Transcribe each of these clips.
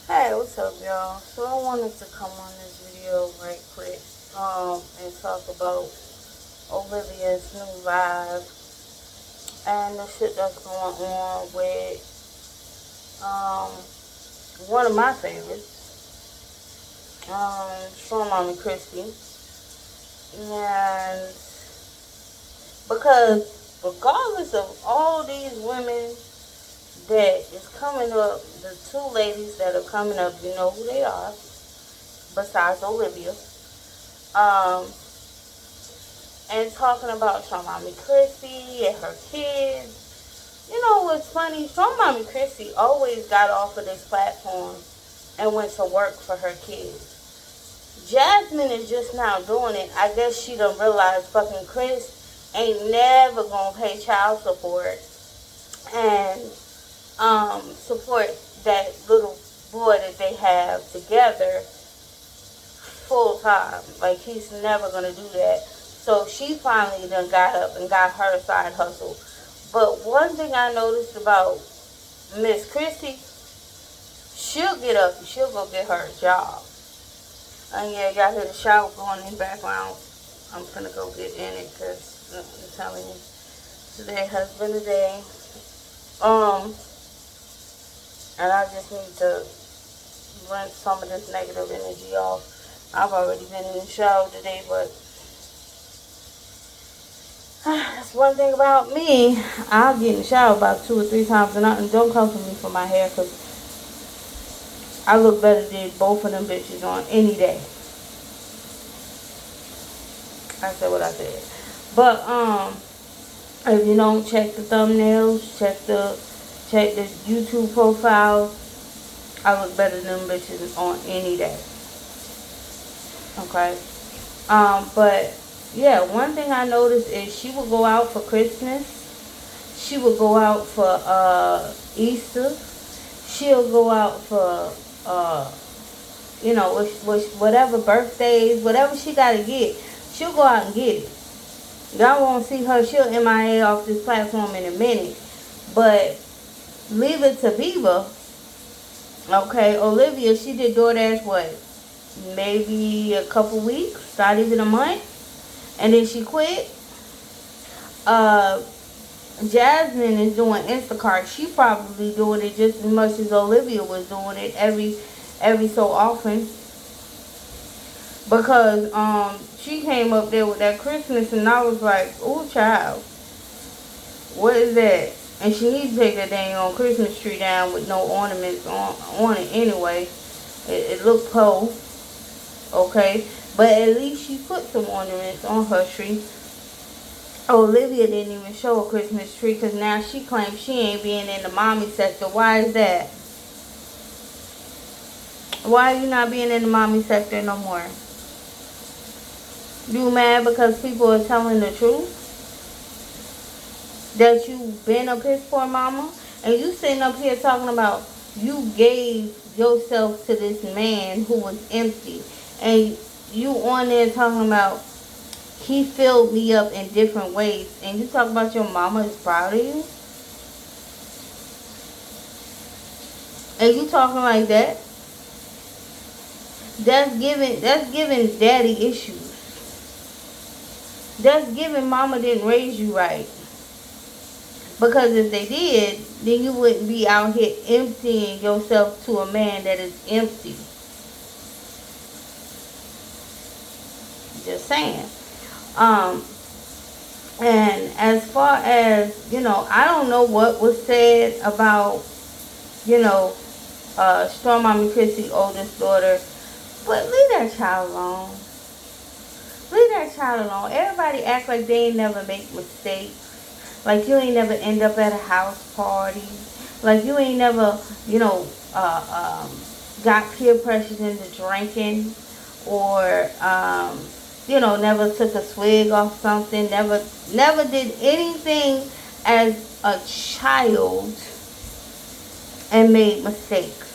Hey, what's up, y'all? So I wanted to come on this video right quick, and talk about Olivia's new live and the shit that's going on with um one of my favorites, Strong Mommy Christy, and because regardless of all these women that is coming up, the two ladies that are coming up, you know who they are, besides Olivia. Um, and talking about Strong Mommy Chrissy and her kids. You know what's funny? Strong Mommy Chrissy always got off of this platform and went to work for her kids. Jasmine is just now doing it. I guess she done realized fucking Chris ain't never gonna pay child support and support that little boy that they have together full time. Like, he's never gonna do that. So she finally done got up and got her side hustle. But one thing I noticed about Miss Christie, she'll get up and she'll go get her a job. And yeah, y'all hear the shower going in the background. I'm finna go get in it because I'm telling you, today has been a day. And I just need to rinse some of this negative energy off. I've already been in the shower today, but that's one thing about me. I'll get in the shower about 2 or 3 times and don't come for me for my hair because I look better than both of them bitches on any day. I said what I said. But if you don't check the thumbnails, check the YouTube profile, I look better than them bitches on any day. Okay. But yeah, one thing I noticed is she would go out for Christmas. She would go out for Easter. She'll go out for whatever birthdays, whatever she gotta get, she'll go out and get it. Y'all won't see her. She'll MIA off this platform in a minute. But leave it to Viva. Okay, Olivia, she did DoorDash what? Maybe a couple weeks, not even a month. And then she quit. Jasmine is doing Instacart. She probably doing it just as much as Olivia was doing it every so often. Because she came up there with that Christmas and I was like, oh child, what is that? And she needs to take that dang on Christmas tree down with no ornaments on it anyway. It looked po, okay? But at least she put some ornaments on her tree. Olivia didn't even show a Christmas tree because now she claims she ain't being in the mommy sector. Why is that? Why are you not being in the mommy sector no more? You mad because people are telling the truth? That you've been a piss poor mama? And you sitting up here talking about you gave yourself to this man who was empty. And you on there talking about he filled me up in different ways. And you talk about your mama is proud of you? And you talking like that? That's giving daddy issues. That's giving mama didn't raise you right. Because if they did, then you wouldn't be out here emptying yourself to a man that is empty. Just saying. And as far as, I don't know what was said about, Storm Mommy Chrissy's oldest daughter, but leave that child alone. Leave that child alone. Everybody act like they ain't never make mistakes. Like you ain't never end up at a house party. Like you ain't never, got peer pressured into drinking or, never took a swig off something. Never did anything as a child and made mistakes.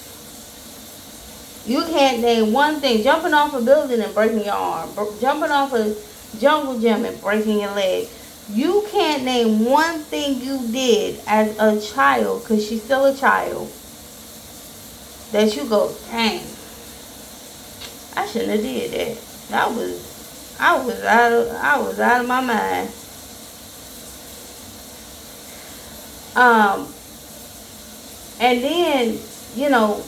You can't name one thing. Jumping off a building and breaking your arm. Jumping off a jungle gym and breaking your leg. You can't name one thing you did as a child, because she's still a child, that you go, dang, I shouldn't have did that. I was out of my mind. Um, and then, you know,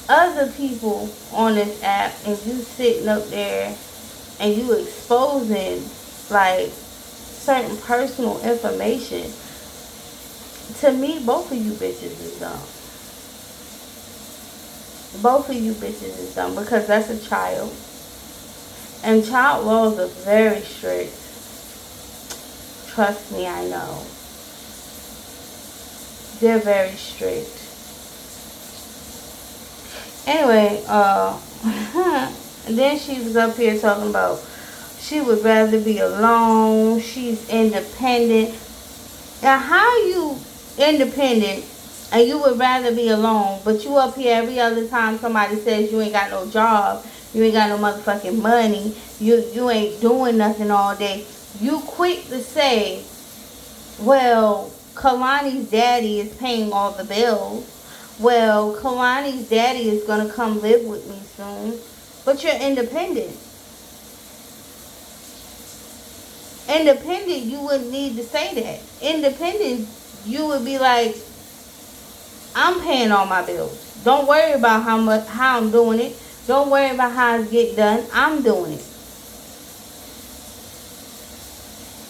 other people on this app, and you sitting up there and you exposing like certain personal information. To me, both of you bitches is dumb. Both of you bitches is dumb because that's a child. And child laws are very strict. Trust me, I know. They're very strict. Anyway, and then she was up here talking about she would rather be alone. She's independent. Now, how you independent and you would rather be alone, but you up here every other time somebody says you ain't got no job, you ain't got no motherfucking money, you ain't doing nothing all day. You quick to say, well, Kalani's daddy is paying all the bills. Well, Kalani's daddy is going to come live with me soon. But you're independent. Independent, you wouldn't need to say that. Independent, you would be like, I'm paying all my bills. Don't worry about how I'm doing it. Don't worry about how it's get done. I'm doing it.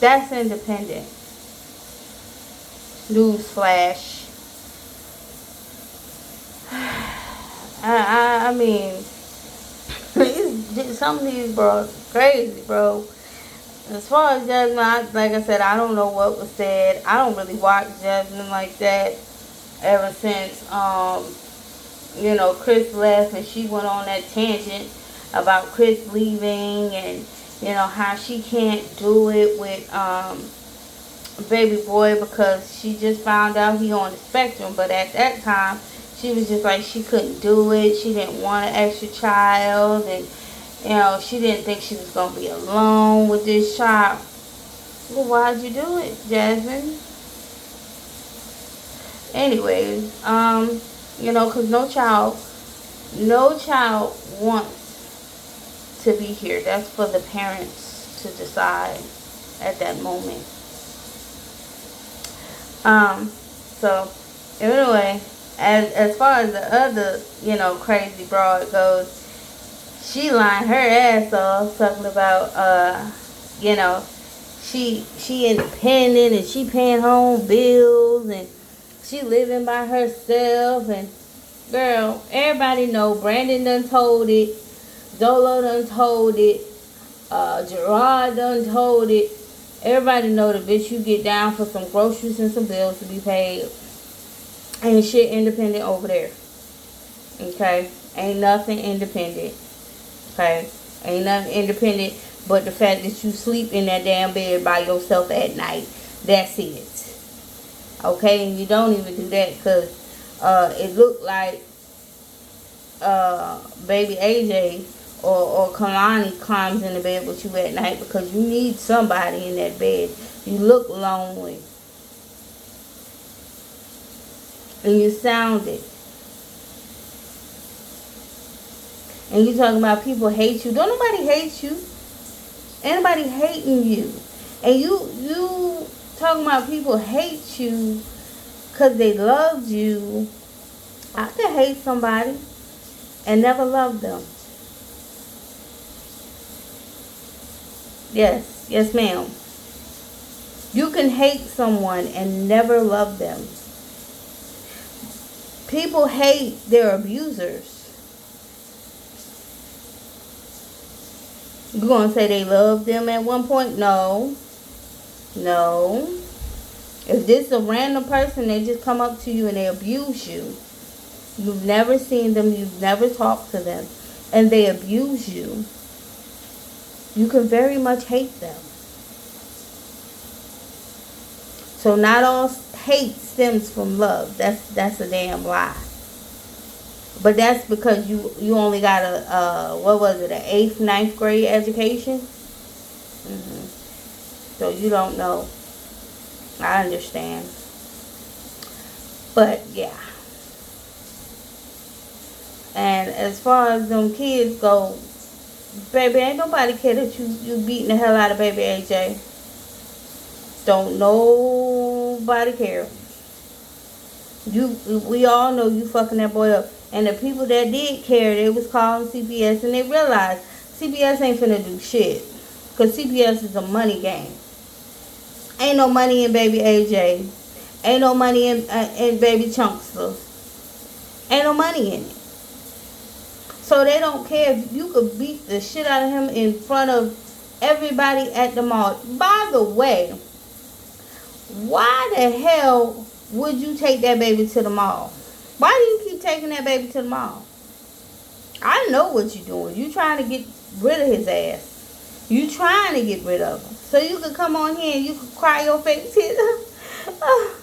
That's independent. Newsflash. I mean, some of these bro crazy, bro. As far as Jasmine, like I said, I don't know what was said. I don't really watch Jasmine like that. Ever since Chris left and she went on that tangent about Chris leaving and how she can't do it with baby boy because she just found out he on the spectrum. But at that time, she was just like she couldn't do it. She didn't want an extra child, and she didn't think she was gonna be alone with this child. Well, why'd you do it, Jasmine? Anyways, because no child wants to be here. That's for the parents to decide at that moment. So anyway, as far as the other, crazy broad goes, she lined her ass off talking about, she independent and she paying her own bills and she living by herself. And girl, everybody know Brandon done told it, Zolo done told it, Gerard done told it. Everybody know the bitch you get down for some groceries and some bills to be paid. Ain't shit independent over there. Okay? Ain't nothing independent. Okay? Ain't nothing independent but the fact that you sleep in that damn bed by yourself at night. That's it. Okay? And you don't even do that because it looked like baby AJ or Kalani climbs in the bed with you at night because you need somebody in that bed. You look lonely. And you sound it. And you talking about people hate you. Don't nobody hate you. Anybody hating you. And you talking about people hate you because they loved you. I can hate somebody and never love them. Yes. Yes, ma'am. You can hate someone and never love them. People hate their abusers. You gonna say they loved them at one point? No. No. If this is a random person, they just come up to you and they abuse you. You've never seen them. You've never talked to them. And they abuse you. You can very much hate them. So not all hate stems from love. That's a damn lie. But that's because you only got an 8th, 9th grade education? So you don't know. I understand. But yeah. And as far as them kids go, baby, ain't nobody care that you beating the hell out of baby AJ. Don't nobody care. We all know you fucking that boy up. And the people that did care, they was calling CPS and they realized CPS ain't finna do shit. Cause CPS is a money game. Ain't no money in baby AJ. Ain't no money in baby Chunkster. Ain't no money in it. So they don't care if you could beat the shit out of him in front of everybody at the mall. By the way, why the hell would you take that baby to the mall? Why do you keep taking that baby to the mall? I know what you're doing. You trying to get rid of his ass. You trying to get rid of him. So you could come on here and you could cry your face tears. Oh,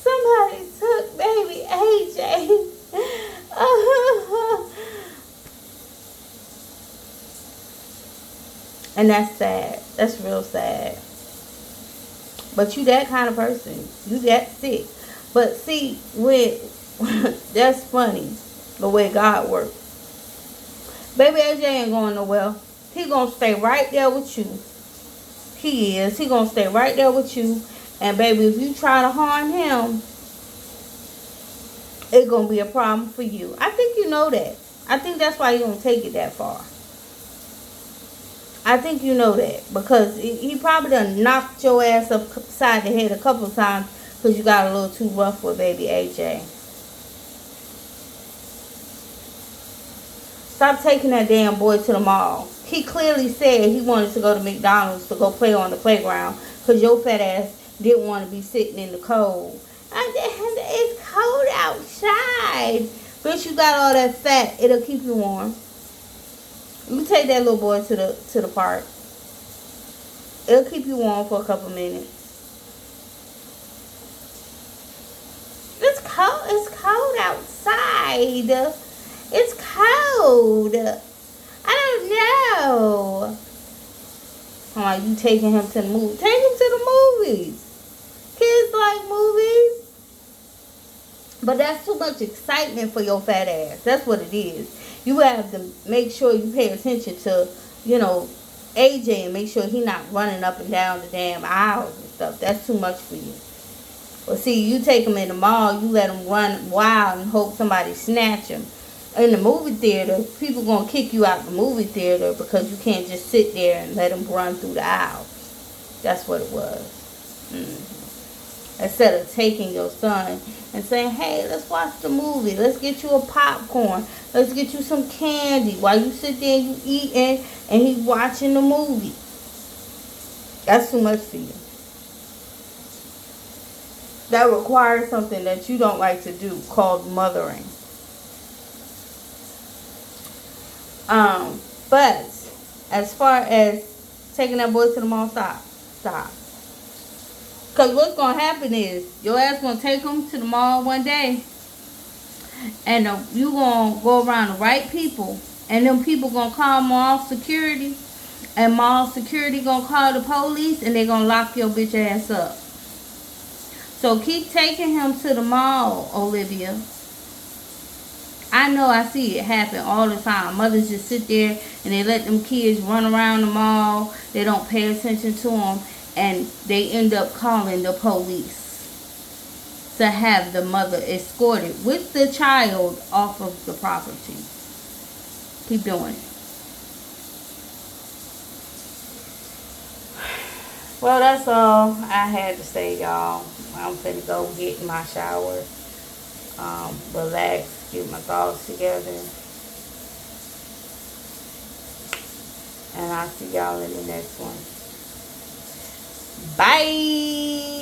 somebody took baby AJ. And that's sad. That's real sad. But you that kind of person. You that sick. But see, that's funny the way God works. Baby AJ ain't going nowhere. He gonna stay right there with you. He is. He gonna stay right there with you. And baby, if you try to harm him, it's gonna be a problem for you. I think you know that. I think that's why you don't take it that far. I think you know that. Because he probably done knocked your ass upside the head a couple of times because you got a little too rough with baby AJ. Stop taking that damn boy to the mall. He clearly said he wanted to go to McDonald's to go play on the playground because your fat ass didn't want to be sitting in the cold. It's cold outside. Bitch, you got all that fat. It'll keep you warm. You take that little boy to the park. It'll keep you warm for a couple minutes. It's cold. It's cold outside. It's cold. I don't know. I'm like, you taking him to the movie? Take him to the movies. Kids like movies. But that's too much excitement for your fat ass. That's what it is. You have to make sure you pay attention to, AJ and make sure he not running up and down the damn aisles and stuff. That's too much for you. Well, see, you take him in the mall, you let him run wild and hope somebody snatch him. In the movie theater, people going to kick you out the movie theater because you can't just sit there and let him run through the aisles. That's what it was. Instead of taking your son and saying, hey, let's watch the movie. Let's get you a popcorn. Let's get you some candy while you sit there and you eating and he's watching the movie. That's too much for you. That requires something that you don't like to do called mothering. But as far as taking that boy to the mall, stop. Because what's going to happen is your ass going to take him to the mall one day. And you going to go around the right people. And them people going to call mall security. And mall security going to call the police. And they going to lock your bitch ass up. So keep taking him to the mall, Olivia. I know I see it happen all the time. Mothers just sit there and they let them kids run around the mall. They don't pay attention to them. And they end up calling the police to have the mother escorted with the child off of the property. Keep doing it. Well, that's all I had to say, y'all. I'm finna go get in my shower. Relax. Get my thoughts together. And I'll see y'all in the next one. Bye.